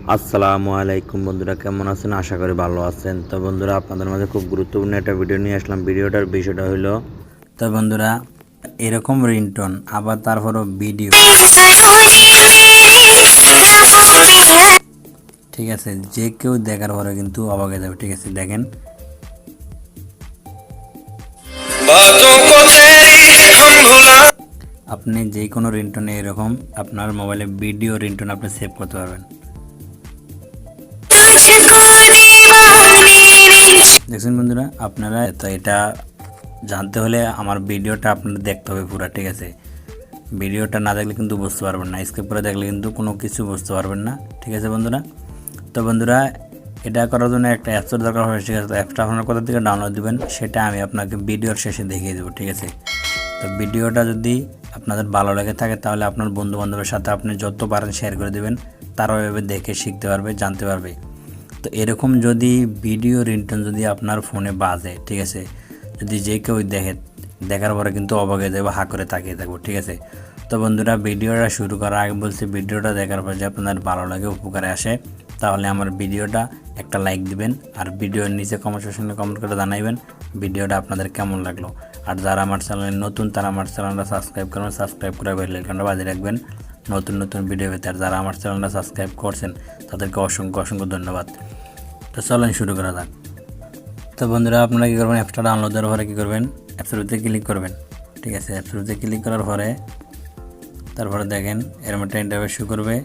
আসসালামু আলাইকুম বন্ধুরা, কেমন আছেন? আশা করি ভালো আছেন। তো বন্ধুরা, আপনাদের মাঝে খুব গুরুত্বপূর্ণ একটা ভিডিও নিয়ে আসলাম। ভিডিওটার বিষয়টা হলো, তো বন্ধুরা, এরকম রিংটোন আবার তারপরও ভিডিও, ঠিক আছে, যে কেউ দেখার পরে কিন্তু অবাক হয়ে যাবে। ঠিক আছে, দেখেন আপনি যে কোনো রিংটোনে এরকম আপনার মোবাইলে ভিডিও রিংটোন আপনি সেভ করতে পারবেন। দেখছেন বন্ধুরা, আপনারা তো এটা জানতে হলে আমার ভিডিওটা আপনাদের দেখতে হবে পুরো। ঠিক আছে, ভিডিওটা না দেখলে কিন্তু বুঝতে পারবেন না, স্কিপ করে দেখলে কিন্তু কোনো কিছু বুঝতে পারবেন না। ঠিক আছে বন্ধুরা, তো বন্ধুরা, এটা করার জন্য একটা অ্যাপসের দরকার হয়। ঠিক আছে, তো অ্যাপসটা আপনার কোথা থেকে ডাউনলোড দেবেন সেটা আমি আপনাকে ভিডিওর শেষে দেখিয়ে দেবো। ঠিক আছে, তো ভিডিওটা যদি আপনাদের ভালো লেগে থাকে তাহলে আপনার বন্ধু বান্ধবের সাথে আপনি যত পারেন শেয়ার করে দেবেন, তারাও এভাবে দেখে শিখতে পারবে, জানতে পারবে। তো এরকম যদি ভিডিও রিংটোন যদি আপনার ফোনে বাজে, ঠিক আছে, যদি যে কেউ দেখার পরে কিন্তু অবাক হয়ে যাবে, হা করে তাকিয়ে থাকবো। ঠিক আছে, তো বন্ধুরা, ভিডিওটা শুরু করার আগে বলছি, ভিডিওটা দেখার পর যে আপনাদের ভালো লাগে, উপকারে আসে, তাহলে আমার ভিডিওটা একটা লাইক দিবেন, আর ভিডিওর নিচে কমেন্ট সেকশনে কমেন্ট করে জানাইবেন ভিডিওটা আপনাদের কেমন লাগলো। আর যারা আমার চ্যানেলে নতুন তারা আমার চ্যানেলটা সাবস্ক্রাইব করবেন, সাবস্ক্রাইব করে বেল আইকনটা বাজিয়ে রাখবেন নতুন নতুন ভিডিও পেতে। আর যারা আমার চ্যানেলটা সাবস্ক্রাইব করছেন তাদেরকে অসংখ্য অসংখ্য ধন্যবাদ। তো চলেন শুরু করা যাক। তো বন্ধুরা, আপনারা কী করবেন, অ্যাপসটা ডাউনলোড দেওয়ার পরে কী করবেন, অ্যাপসের ক্লিক করবেন। ঠিক আছে, অ্যাপসের ক্লিক করার পরে তারপরে দেখেন এরকম একটা ইন্টারফেস শো করবে।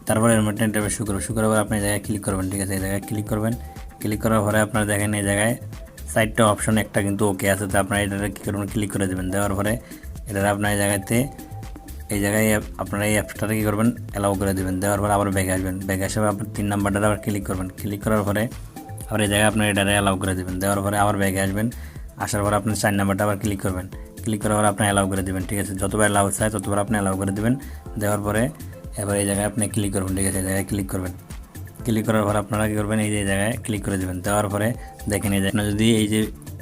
তারপরে এরকম একটা ইন্টারফেস শো করার পর আপনি এই জায়গায় ক্লিক করবেন। ঠিক আছে, এই জায়গায় ক্লিক করবেন। ক্লিক করার পরে আপনারা দেখেন এই জায়গায় সাইডটা অপশন একটা কিন্তু ওকে আছে, তো আপনারা এটা কী করবেন, ক্লিক করে দেবেন। দেওয়ার পরে এটা আপনার এই জায়গায় আপনারা এই অ্যাপসটাকে কী করবেন, অ্যালাউ করে দেবেন। দেওয়ার পরে আবার ব্যাগে আসবেন। ব্যাগে আসার আপনার 3 নাম্বারটা আবার ক্লিক করবেন। ক্লিক করার পরে আবার এই জায়গায় আপনার এটারে অ্যালাউ করে দেবেন। দেওয়ার পরে আবার ব্যাগে আসবেন। আসার পরে আপনার 4 নাম্বারটা আবার ক্লিক করবেন। ক্লিক করার পরে আপনি অ্যালাউ করে দেবেন। ঠিক আছে, যতবার অ্যালাউ চায় ততবার আপনি অ্যালাউ করে দেবেন। দেওয়ার পরে এবার এই জায়গায় আপনি ক্লিক করবেন। ঠিক আছে, এই জায়গায় ক্লিক করবেন। ক্লিক করার পর আপনারা কী করবেন, এই যে জায়গায় ক্লিক করে দেবেন। দেওয়ার পরে দেখেন এই যে আপনার যদি এই যে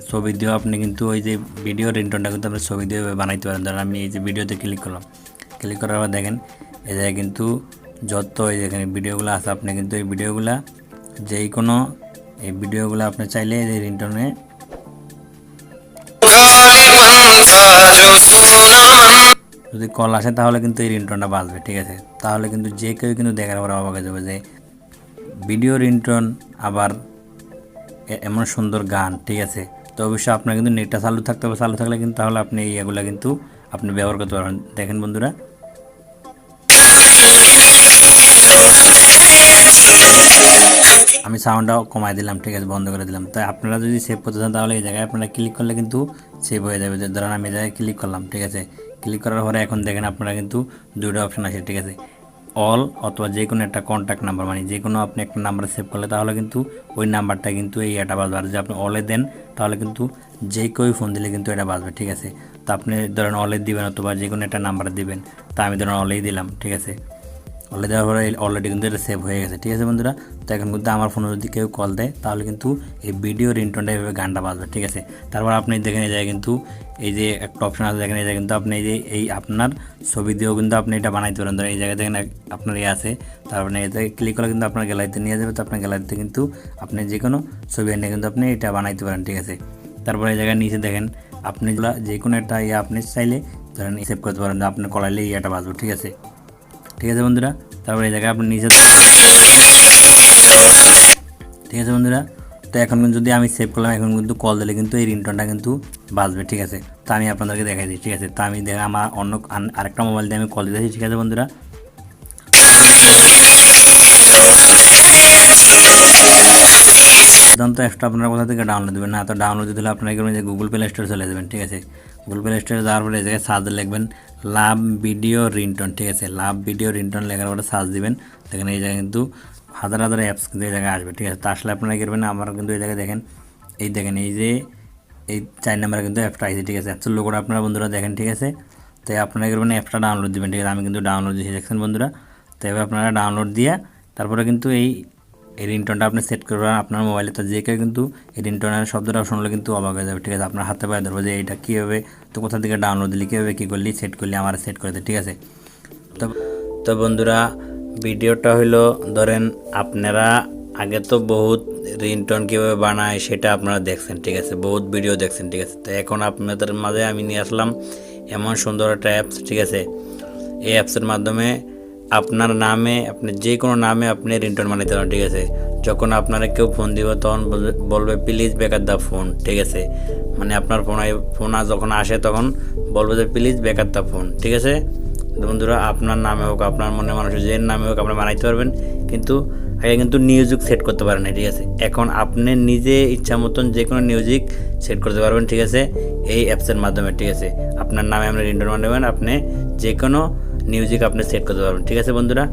ছবি দিয়েও আপনি কিন্তু ওই যে ভিডিও রিংটোনটা কিন্তু আপনি ছবি দিয়ে বানাইতে পারেন। ধরেন আমি এই যে ভিডিওতে ক্লিক করলাম। ক্লিক করার পর দেখেন এই জায়গায় কিন্তু যত এই যেখানে ভিডিওগুলো আছে, আপনি কিন্তু এই ভিডিওগুলো যেই কোনো এই ভিডিওগুলো আপনি চাইলে এই রিংটোনে যদি কল আসে তাহলে কিন্তু এই রিংটোনটা বাজবে। ঠিক আছে, তাহলে কিন্তু যে কেউ কিন্তু দেখার পর অবাক হয়ে যাবে যে ভিডিও রিংটোন আবার এমন সুন্দর গান। ঠিক আছে, তো অবশ্যই আপনার কিন্তু নেটটা চালু থাকতে হবে। চালু থাকলে কিন্তু তাহলে আপনি এগুলো কিন্তু আপনি ব্যবহার করতে পারবেন। দেখেন বন্ধুরা, আমি সাউন্ডটাও কমাই দিলাম। ঠিক আছে, বন্ধ করে দিলাম। তাই আপনারা যদি সেভ করতে চান তাহলে এই জায়গায় আপনারা ক্লিক করলে কিন্তু সেভ হয়ে যাবে। ধরেন আমি এই জায়গায় ক্লিক করলাম। ঠিক আছে, ক্লিক করার পরে এখন দেখেন আপনারা কিন্তু দুটো অপশন আছে। ঠিক আছে, অল অথবা যে কোনো একটা কন্ট্যাক্ট নাম্বার, মানে যে কোনো আপনি একটা নাম্বার সেভ করলে তাহলে কিন্তু ওই নাম্বারটা কিন্তু এই এটা বাজবে। আর যদি আপনি অলে দেন তাহলে কিন্তু যে কেউ ফোন দিলে কিন্তু এটা বাজবে। ঠিক আছে, তো আপনি ধরেন অলে দিবেন অথবা যে কোনো একটা নাম্বার দিবেন। তা আমি ধরেন অলেই দিলাম। ঠিক আছে, অলে দেওয়ার পরে অলরেডি কিন্তু এটা সেভ হয়ে গেছে। ঠিক আছে বন্ধুরা, তো এখন কিন্তু আমার ফোনে যদি কেউ কল দেয় তাহলে কিন্তু এই ভিডিও রিংটোনটা এভাবে গানটা বাজবে। ঠিক আছে, তারপর আপনি দেখেন এই জায়গায় কিন্তু এই যে একটা অপশন আছে, দেখেন এই জায়গায় কিন্তু আপনি এই আপনার ছবি দিয়েও কিন্তু আপনি এটা বানাইতে পারেন। ধরেন এই জায়গায় দেখেন আপনার আছে, তারপরে এই জায়গায় ক্লিক করলে কিন্তু আপনার গ্যালারিতে নিয়ে যাবে। তো আপনার গ্যালারিতে কিন্তু আপনি যে কোনো ছবি এনে কিন্তু আপনি এটা বানাইতে পারেন। ঠিক আছে, তারপরে এই জায়গায় নিচে দেখেন আপনি যে কোনো একটা আপনি চাইলে ধরেন সেভ করতে পারেন, আপনার কলাইলে এটা বাজবে। ঠিক আছে, ঠিক আছে বন্ধুরা, তারপরে এই জায়গায় আপনি নিজে, ঠিক আছে বন্ধুরা, তো এখন কিন্তু যদি আমি সেভ করলাম, এখন কিন্তু কল দিলে কিন্তু এই রিংটোনটা কিন্তু বাজবে। ঠিক আছে, তো আমি আপনাদেরকে দেখাই দিই। ঠিক আছে, তো আমি দেখা আমার অন্য আরেকটা মোবাইল দিয়ে আমি কল দিতেছি। ঠিক আছে বন্ধুরা, সাধারণত অ্যাপসটা আপনারা কোথা থেকে ডাউনলোড দেবেন, না তো ডাউনলোড দিতে হলে আপনারা করবেন যে গুগল প্লে স্টোরে চলে যাবেন। ঠিক আছে, গুগল প্লে স্টোরে যাওয়ার পরে এই জায়গায় সার্চ লিখবেন লাভ ভিডিও রিংটোন। ঠিক আছে, লাভ ভিডিও রিংটোন লেখার পরে সার্চ দিবেন। দেখেন এই জায়গায় কিন্তু হাজার হাজার অ্যাপস কিন্তু এই জায়গায় আসবে। ঠিক আছে, তা আসলে আপনারা করবেন, আমার কিন্তু এই জায়গায় দেখেন এই যে এই 4 নাম্বারে কিন্তু অ্যাপটা আছে। ঠিক আছে, অ্যাপসের লোগোটা আপনারা বন্ধুরা দেখেন। ঠিক আছে, তো আপনারা করবেন অ্যাপটা ডাউনলোড দেবেন। ঠিক আছে, আমি কিন্তু ডাউনলোড দিয়ে দেখছেন বন্ধুরা, তো এবার আপনারা ডাউনলোড দিয়ে তারপরে কিন্তু এই রিংটোনটা আপনি সেট করবেন আপনার মোবাইলে। তো যে কেউ কিন্তু এই রিংটোনের শব্দটা শুনলে কিন্তু অবাক হয়ে যাবে। ঠিক আছে, আপনার হাতে পায়ে ধরবো যে এইটা কীভাবে, তো কোথা থেকে ডাউনলোড দিলি, কীভাবে কী করলি, সেট করলি, আমার সেট করে দেয়। ঠিক আছে, তো বন্ধুরা, ভিডিওটা হইলো ধরেন আপনারা আগে তো বহুত রিংটোন কীভাবে বানায় সেটা আপনারা দেখছেন, ঠিক আছে, বহুত ভিডিও দেখছেন, ঠিক আছে। তো এখন আপনাদের মাঝে আমি নিয়ে আসলাম এমন সুন্দর একটা অ্যাপস, ঠিক আছে। এই অ্যাপসের মাধ্যমে আপনার নামে, আপনি যে কোনো নামে আপনি রিংটোন বানাইতে পারেন, ঠিক আছে। যখন আপনারা কেউ ফোন দিব তখন বলবে প্লিজ ব্যাকআপ দ্য ফোন, ঠিক আছে। মানে আপনার ফোন যখন আসে তখন বলবে যে প্লিজ ব্যাকআপ দ্য ফোন, ঠিক আছে। বন্ধুরা আপনার নামে হোক, আপনার মনে মানুষের যে নামে হোক আপনি বানাইতে পারবেন, কিন্তু আগে কিন্তু মিউজিক সেট করতে পারেন না, ঠিক আছে। এখন আপনি নিজে ইচ্ছা মতন যে কোনো মিউজিক সেট করতে পারবেন, ঠিক আছে, এই অ্যাপসের মাধ্যমে, ঠিক আছে। আপনার নামে আপনি রিংটোন বানাবেন, আপনি যে কোনো মিউজিক আপনি সেট করতে পারবেন, ঠিক আছে বন্ধুরা।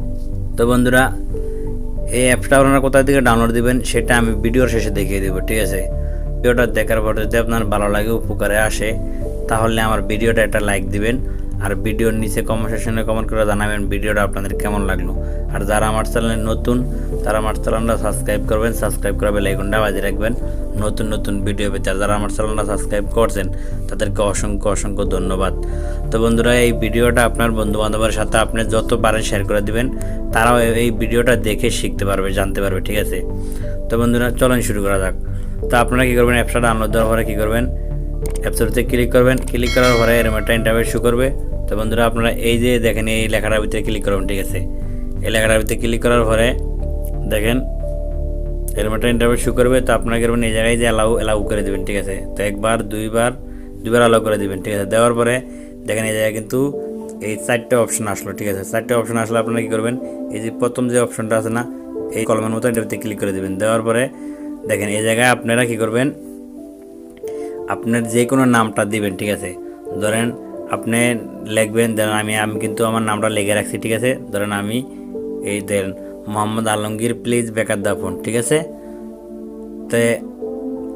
তো বন্ধুরা এই অ্যাপসটা আপনারা কোথা থেকে ডাউনলোড দিবেন সেটা আমি ভিডিওর শেষে দেখিয়ে দেবো, ঠিক আছে। ভিডিওটা দেখার পর যদি আপনার ভালো লাগে, উপকারে আসে, তাহলে আমার ভিডিওটা একটা লাইক দিবেন, আর ভিডিওর নিচে কমেন্ট সেকশনে কমেন্ট করে জানাবেন ভিডিওটা আপনাদের কেমন লাগলো। আর যারা আমার চ্যানেলে নতুন তারা আমার চ্যানেলটা সাবস্ক্রাইব করবেন, সাবস্ক্রাইব করে বেল আইকনটা বাজিয়ে রাখবেন নতুন নতুন ভিডিও পেতে। আর যারা আমার চ্যানেলটা সাবস্ক্রাইব করছেন তাদেরকে অসংখ্য অসংখ্য ধন্যবাদ। তো বন্ধুরা এই ভিডিওটা আপনার বন্ধু বান্ধবের সাথে আপনি যত পারেন শেয়ার করে দিবেন, তারাও এই ভিডিওটা দেখে শিখতে পারবে, জানতে পারবে, ঠিক আছে। তো বন্ধুরা চলুন শুরু করা যাক। তো আপনারা কী করবেন, অ্যাপসটা ডাউনলোড দেওয়ার পরে কী করবেন, অ্যাপসটাতে ক্লিক করবেন। ক্লিক করার পরে এরকম একটা ইন্টারফেস শো করবে। তো বন্ধুরা আপনারা এই যে দেখেন এই লেখাটার ভিতরে ক্লিক করবেন, ঠিক আছে। এই লেখাটার ভিতরে ক্লিক করার পরে দেখেন এরকম একটা ইন্টারফেস শো করবে। তো আপনারা করবেন এই জায়গায় যে অ্যালাউ করে দেবেন, ঠিক আছে। তো একবার দুইবার অ্যালাউ করে দেবেন, ঠিক আছে। দেওয়ার পরে দেখেন এই জায়গায় কিন্তু এই 4টে অপশন আসলো, ঠিক আছে। 4টে অপশন আসলে আপনারা কী করবেন, এই যে প্রথম যে অপশনটা আছে না, এই কলমের মতো এটাতে ক্লিক করে দেবেন। দেওয়ার পরে দেখেন এই জায়গায় আপনারা কী করবেন, আপনার যে কোনো নামটা দিবেন, ঠিক আছে। ধরেন আপনি লিখবেন, ধরেন আমি কিন্তু আমার নামটা লিখে রাখছি, ঠিক আছে। ধরেন আমি এই দেন Mohammad Alamgir please back up the phone, ঠিক আছে। তো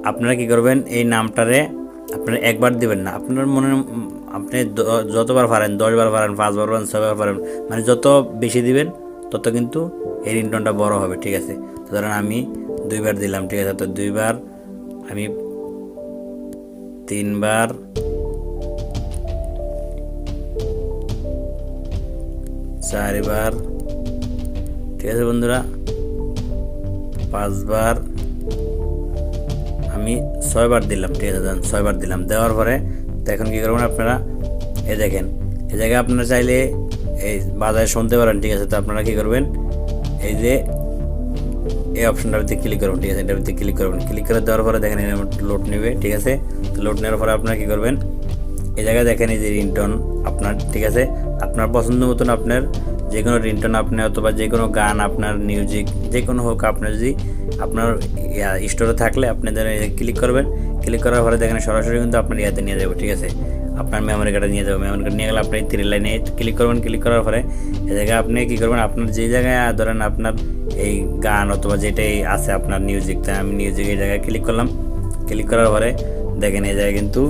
আপনারা কী করবেন, এই নামটারে আপনারা একবার দিবেন না, আপনার মনে আপনি যতবার পারেন, 10 বার পারেন, 5 বার পারেন, 6 বার পারেন, মানে যত বেশি দিবেন তত কিন্তু এই রিংটোনটা বড় হবে, ঠিক আছে। তো ধরেন আমি 2 বার দিলাম, ঠিক আছে। তো 2 বার, আমি 3 বার, 4 বার, ঠিক আছে বন্ধুরা, 5 বার, আমি 6 বার দিলাম, ঠিক আছে। 6 বার দিলাম। দেওয়ার পরে এখন কী করবেন আপনারা, এই দেখেন এই জায়গায় আপনারা চাইলে এই বাজারে শুনতে পারেন, ঠিক আছে। তো আপনারা কী করবেন, এই যে এই অপশনটার ভিতরে ক্লিক করবেন, ঠিক আছে। এটার ভিতরে ক্লিক করবেন। ক্লিক করে দেওয়ার পরে দেখেন লোড নেবে, ঠিক আছে। তো লোড নেওয়ার পরে আপনারা কী করবেন, এই জায়গায় দেখেন এই যে রিংটোন আপনার, ঠিক আছে। আপনার পছন্দ মতন আপনার যে কোনো রিংটোন আপনি, অথবা যে কোনো গান আপনার মিউজিক যে কোনো হোক, আপনার যদি আপনার স্টোরে থাকলে আপনি ক্লিক করবেন। ক্লিক করার পরে দেখেন সরাসরি কিন্তু আপনার ইয়াতে নিয়ে যাবে, ঠিক আছে। আপনার মেমোরি কার্ডে নিয়ে যাবে। মেমোরি কার্ড নিয়ে গেলে আপনি 3 লাইনে ক্লিক করবেন। ক্লিক করার পরে এই জায়গায় আপনি কী করবেন, আপনার যে জায়গায় ধরেন আপনার এই গান অথবা যেটাই আছে আপনার মিউজিক, তাই আমি মিউজিক এই জায়গায় ক্লিক করলাম। ক্লিক করার পরে দেখেন এই জায়গায় কিন্তু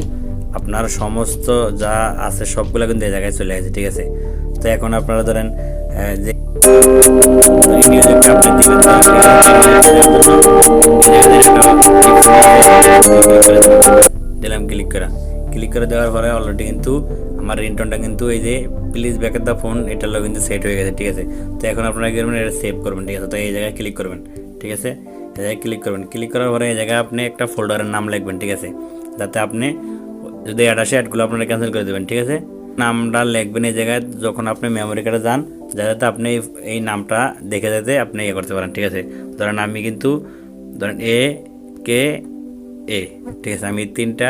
আপনার সমস্ত যা আছে সবগুলো কিন্তু এই জায়গায় চলে গেছে, ঠিক আছে। তো এখন আপনারা ধরেন যে মিউজিকটা আপনি দিবেন, দিলাম ক্লিক করে দেওয়ার পরে অলরেডি কিন্তু আমার রিংটোনটা কিন্তু এই যে প্লিজ ব্যাকআপ দ্য ফোন এটার লোক কিন্তু সেট হয়ে গেছে, ঠিক আছে। তো এখন আপনারা কি করবেন, এটা সেভ করবেন, ঠিক আছে। তো এই জায়গায় ক্লিক করবেন, ঠিক আছে। এই জায়গায় ক্লিক করবেন। ক্লিক করার পরে এই জায়গায় আপনি একটা ফোল্ডারের নাম লিখবেন, ঠিক আছে, যাতে আপনি যদি অ্যাড আসে অ্যাডগুলো আপনারা ক্যান্সেল করে দেবেন, ঠিক আছে। নামটা লিখবেন এই জায়গায় যখন আপনি মেমোরি কার্ডে যান, যাতে আপনি এই নামটা দেখে যেতে আপনি ইয়ে করতে পারেন, ঠিক আছে। ধরেন আমি কিন্তু ধরেন AKA, ঠিক আছে। আমি 3টা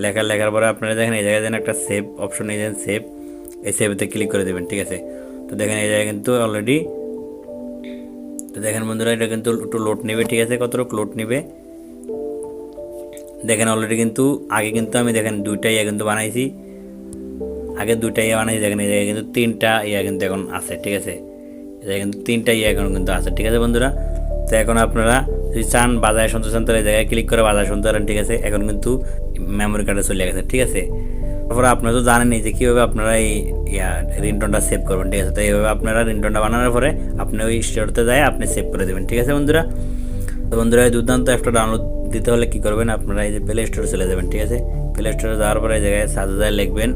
লেখার পরে আপনারা দেখেন এই জায়গায় যেন একটা সেভ অপশন, এই যেন সেভ, এই সেভতে ক্লিক করে দেবেন, ঠিক আছে। তো দেখেন এই জায়গায় কিন্তু অলরেডি, তো দেখেন বন্ধুরা এটা কিন্তু একটু লোড নেবে, ঠিক আছে। কতটুকু লোড নেবে দেখেন অলরেডি কিন্তু আগে কিন্তু আমি দেখেন 2টা ইয়া কিন্তু বানাইছি, আগে 2টা ইয়া বানাইছি। দেখেন এই জায়গায় কিন্তু 3টা ইয়া কিন্তু এখন আছে, ঠিক আছে। এই জায়গায় কিন্তু 3টা ইয়া এখন কিন্তু আছে, ঠিক আছে বন্ধুরা। তো এখন আপনারা যদি চান বাজারে শুনতে চান তাহলে এই জায়গায় ক্লিক করে বাজারে শুনতে পারেন, ঠিক আছে। এখন কিন্তু মেমোরি কার্ডে চলে গেছে, ঠিক আছে। তারপরে আপনারা তো জানেন যে কীভাবে আপনারা এই রিংটোনটা সেভ করবেন, ঠিক আছে। তো এইভাবে আপনারা রিংটোনটা বানানোর পরে আপনি ওই স্টোরতে যায় আপনি সেভ করে দেবেন, ঠিক আছে বন্ধুরা। তো বন্ধুরা এই দুর্দান্ত একটা ডাউনলোড দিতে হলে কী করবেন, আপনারা এই যে প্লে স্টোরে চলে যাবেন, ঠিক আছে। প্লে স্টোরে যাওয়ার পরে এই জায়গায় সার্চে লিখবেন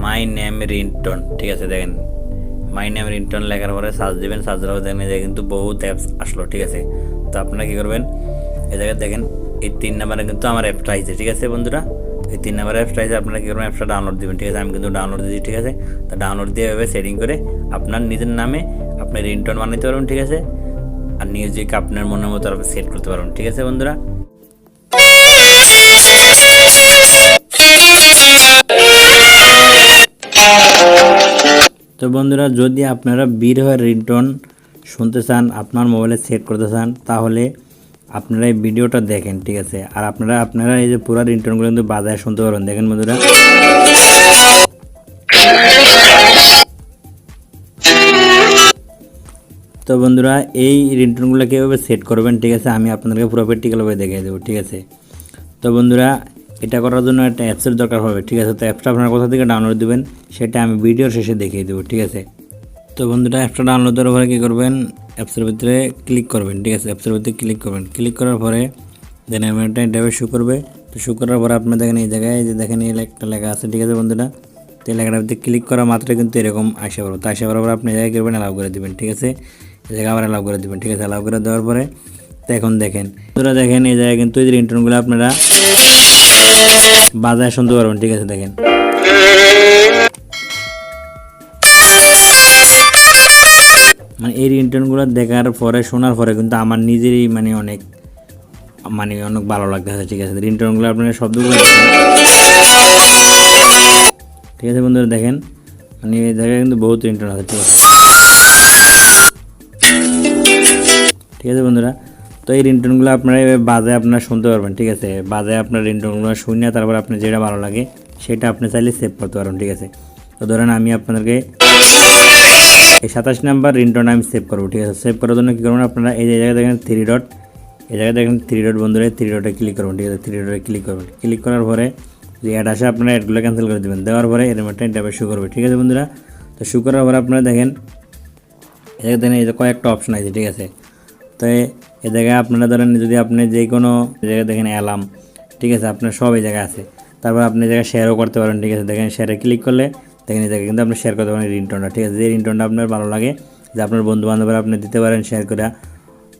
মাই নেম রিংটোন, ঠিক আছে। দেখেন মাই নেম রিংটোন লেখার পরে সার্চ দিবেন, সার্চ দেওয়ার পরে দেখেন এই জায়গায় কিন্তু বহুত অ্যাপস আসলো, ঠিক আছে। তো আপনারা কী করবেন, এই জায়গায় দেখেন এই 3 নাম্বারে কিন্তু আমার অ্যাপটা আইছে, ঠিক আছে বন্ধুরা। এই 3 নাম্বার অ্যাপসটা আইছে, আপনারা কী করবেন, অ্যাপসটা ডাউনলোড দিবেন, ঠিক আছে। আমি কিন্তু ডাউনলোড দিয়েছি, ঠিক আছে। তো ডাউনলোড দিয়ে এভাবে সেটিং করে আপনার নিজের নামে আপনি রিংটোন বানাইতে পারবেন, ঠিক আছে। আর মিউজিক আপনার মনের মতো আপনি সেট করতে পারবেন, ঠিক আছে বন্ধুরা। তো বন্ধুরা, যদি আপনারা বিরহের রিংটোন শুনতে চান, আপনার মোবাইলে সেট করতে চান, তাহলে আপনারা এই ভিডিওটা দেখেন, ঠিক আছে। আর আপনারা এই যে পুরো রিংটোনগুলো কিন্তু বাজায় শুনতে পারবেন, দেখেন বন্ধুরা। তো বন্ধুরা, এই রিংটোনগুলো কীভাবে সেট করবেন, ঠিক আছে, আমি আপনাদেরকে পুরো প্র্যাকটিক্যালভাবে দেখিয়ে দেবো, ঠিক আছে। তো বন্ধুরা, এটা করার জন্য একটা অ্যাপসের দরকার হবে, ঠিক আছে। তো অ্যাপসটা আপনারা কোথা থেকে ডাউনলোড দেবেন সেটা আমি ভিডিওর শেষে দেখিয়ে দেবো, ঠিক আছে। তো বন্ধুরা, অ্যাপসটা ডাউনলোড দেওয়ার পরে কী করবেন, অ্যাপসের ভিতরে ক্লিক করবেন, ঠিক আছে। অ্যাপসের ভিতরে ক্লিক করবেন, ক্লিক করার পরে দেন একটা ইন্টারফেস শো করবে। তো শো করার পরে আপনি দেখেন এই জায়গায় যে দেখেন এই একটা লেখা আছে, ঠিক আছে বন্ধুরা। তো এই লেখাটার ভিতরে ক্লিক করা মাত্র কিন্তু এরকম আসে পারবো। তো আসে পারার পর আপনি এই জায়গায় করবেন অ্যালাউ করে দেবেন, ঠিক আছে। এই জায়গায় আবার অ্যালাউ করে দেবেন, ঠিক আছে। অ্যালাউ করে দেওয়ার পরে তো এখন দেখেন বন্ধুরা, দেখেন এই জায়গায় কিন্তু এই রিংটোনগুলো আপনারা বাজায় শুনতে পারবেন, ঠিক আছে। দেখেন মানে এই রিংটোনগুলো দেখার পরে শোনার পরে কিন্তু আমার নিজেরই অনেক ভালো লাগতেছে, ঠিক আছে। রিংটোনগুলো আপনারা শব্দগুলো ঠিক আছে বন্ধুরা, দেখেন এই জায়গায় কিন্তু বহুত রিংটোন আছে, ঠিক আছে। ঠিক আছে বন্ধুরা, তো এই রিংটোনগুলো আপনারা বাজে আপনারা শুনতে পারবেন, ঠিক আছে। বাজে আপনার রিংটোনগুলো শুনে তারপর আপনি যেটা ভালো লাগে সেটা আপনি চাইলে সেভ করতে পারবেন, ঠিক আছে। তো ধরেন আমি আপনাদেরকে এই 27 নাম্বার রিংটোন আমি সেভ করবো, ঠিক আছে। সেভ করার জন্য কী করবেন, আপনারা এই জায়গায় দেখেন 3 ডট, এই জায়গায় দেখেন 3 ডট বন্ধুরা, 3 ডটে ক্লিক করবেন, ঠিক আছে। 3 ডটে ক্লিক করবেন, ক্লিক করার পরে যে অ্যাড আসে আপনারা অ্যাডগুলো ক্যান্সেল করে দেবেন। দেওয়ার পরে এর মধ্যে ইন্টারফেস শো করবে, ঠিক আছে বন্ধুরা। তো শো করার পরে আপনারা দেখেন এই জায়গায় দেখেন এই যে কয়েকটা অপশন আছে, ঠিক আছে। তো এই জায়গায় আপনারা ধরেন যদি আপনি যে কোনো জায়গায় দেখেন অ্যালার্ম, ঠিক আছে, আপনার সব এই জায়গায় আছে। তারপর আপনি এই জায়গায় শেয়ারও করতে পারেন, ঠিক আছে। দেখেন শেয়ারে ক্লিক করলে দেখেন এই জায়গায় কিন্তু আপনি শেয়ার করতে পারেন রিংটোনটা, ঠিক আছে। যে রিংটোনটা আপনার ভালো লাগে যে আপনার বন্ধু বান্ধবরা আপনি দিতে পারেন শেয়ার করে,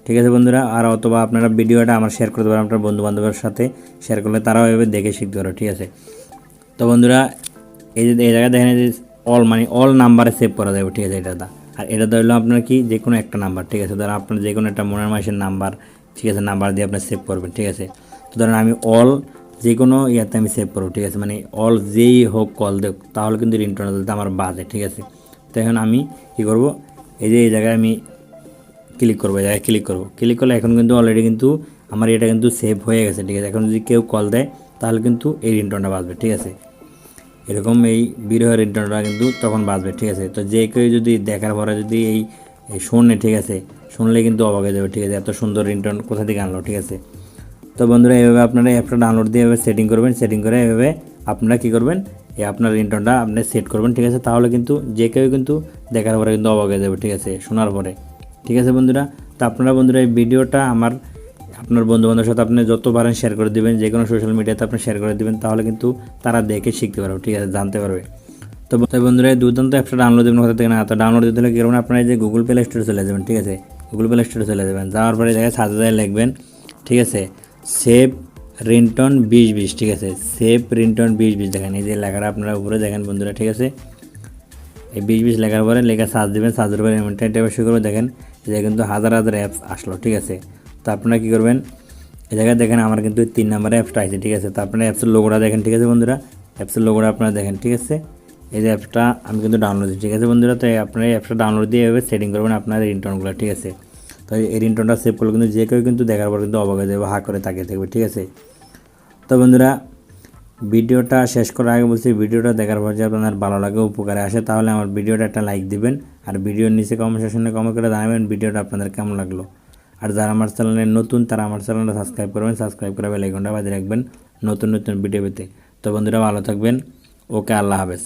ঠিক আছে বন্ধুরা। আর অথবা আপনারা ভিডিওটা আমার শেয়ার করতে পারেন আপনার বন্ধু বান্ধবের সাথে, শেয়ার করলে তারাও এভাবে দেখে শিখতে পারো, ঠিক আছে। তো বন্ধুরা, এই যে এই জায়গায় দেখেন যে অল নাম্বারে সেভ করা যাবে, ঠিক আছে। এটা আর এটা ধরলো আপনার কি যে কোনো একটা নাম্বার, ঠিক আছে। ধরেন আপনার যে কোনো একটা মনের মাসের নাম্বার, ঠিক আছে, নাম্বার দিয়ে আপনি সেভ করবেন, ঠিক আছে। তো ধরেন আমি অল যে কোনো ইয়াতে আমি সেভ করবো, ঠিক আছে। অল যেই হোক কল দেখ, তাহলে কিন্তু রিংটোন আমার বাজে, ঠিক আছে। তো এখন আমি কী করবো, এই যে এই জায়গায় আমি ক্লিক করবো, এই জায়গায় ক্লিক করবো। ক্লিক করলে এখন কিন্তু অলরেডি কিন্তু আমার এটা কিন্তু সেভ হয়ে গেছে, ঠিক আছে। এখন যদি কেউ কল দেয় তাহলে কিন্তু এই রিংটোনটা বাজবে, ঠিক আছে। এরকম এই বিরহের রিংটোনটা কিন্তু তখন বাজবে, ঠিক আছে। তো যে কেউ যদি দেখার পরে যদি এই শোনে, ঠিক আছে, শুনলে কিন্তু অবাক হয়ে যাবে, ঠিক আছে। এত সুন্দর রিংটোন কোথা থেকে আনলো, ঠিক আছে। তো বন্ধুরা, এইভাবে আপনারা অ্যাপটা ডাউনলোড দিয়ে এভাবে সেটিং করবেন, সেটিং করে এভাবে আপনারা কী করবেন, এই আপনার রিংটোনটা আপনি সেট করবেন, ঠিক আছে। তাহলে কিন্তু যে কেউ কিন্তু দেখার পরে কিন্তু অবাক হয়ে যাবে, ঠিক আছে, শোনার পরে, ঠিক আছে বন্ধুরা। তো আপনারা বন্ধুরা এই ভিডিওটা আপনার বন্ধুবান্ধবের সাথে আপনি যত পারেন শেয়ার করে দেবেন, যে কোনো সোশ্যাল মিডিয়াতে আপনি শেয়ার করে দেবেন, তাহলে কিন্তু তারা দেখে শিখতে পারবে, ঠিক আছে, জানতে পারবে। তো বন্ধুরা, এই দুর্দান্ত অ্যাপটা ডাউনলোড দেবেন কোথা থেকে না, তো ডাউনলোড দিতে হলে কী করবেন, আপনারা যে গুগল প্লে স্টোরে চলে যাবেন, ঠিক আছে। গুগল প্লে স্টোরে চলে যাবেন, যাওয়ার পরে জায়গায় সার্চ দিয়ে লিখবেন, ঠিক আছে, সেভ রিংটোন 2020, ঠিক আছে। সেভ রিংটোন 2020 দেখেন এই যে লেখাটা আপনারা উপরে দেখেন বন্ধুরা, ঠিক আছে। এই 2020 লেখার পরে লেখা সার্চ দেবেন, সার্চের পরে এমনটা শুরু করবে, দেখেন এটা কিন্তু হাজার হাজার অ্যাপস আসলো, ঠিক আছে। তো আপনারা কী করবেন, এই জায়গায় দেখেন আমার কিন্তু 3 নাম্বারে অ্যাপসটা আছে, ঠিক আছে। তো আপনারা অ্যাপসের লোগোটা দেখেন, ঠিক আছে বন্ধুরা, অ্যাপসের লোগোটা আপনারা দেখেন, ঠিক আছে। এই যে অ্যাপসটা আমি কিন্তু ডাউনলোড দিই, ঠিক আছে বন্ধুরা। তো আপনারা এই অ্যাপসটা ডাউনলোড দিয়ে এভাবে সেটিং করবেন আপনার রিংটোনগুলো, ঠিক আছে। তো এই রিংটোনটা সেভ করলে কিন্তু যে কেউ কিন্তু দেখার পর কিন্তু অবাক হয়ে যাবে, হা করে তাকিয়ে থাকবে, ঠিক আছে। তো বন্ধুরা, ভিডিওটা শেষ করার আগে বলছি, ভিডিওটা দেখার পর যদি আপনার ভালো লাগে, উপকারে আসে, তাহলে আমার ভিডিওটা একটা লাইক দিবেন। আর ভিডিওর নিচে কমেন্ট সেকশনে কমেন্ট করে জানাবেন ভিডিওটা আপনাদের কেমন লাগলো। আর যারা আমার চ্যানেলে নতুন তারা আমার চ্যানেলটা সাবস্ক্রাইব করবেন, সাবস্ক্রাইব করে বেল আইকনটা বাজিয়ে রাখবেন নতুন নতুন ভিডিও পেতে। তো বন্ধুরা, ভালো থাকবেন, ওকে, আল্লাহ হাফেজ।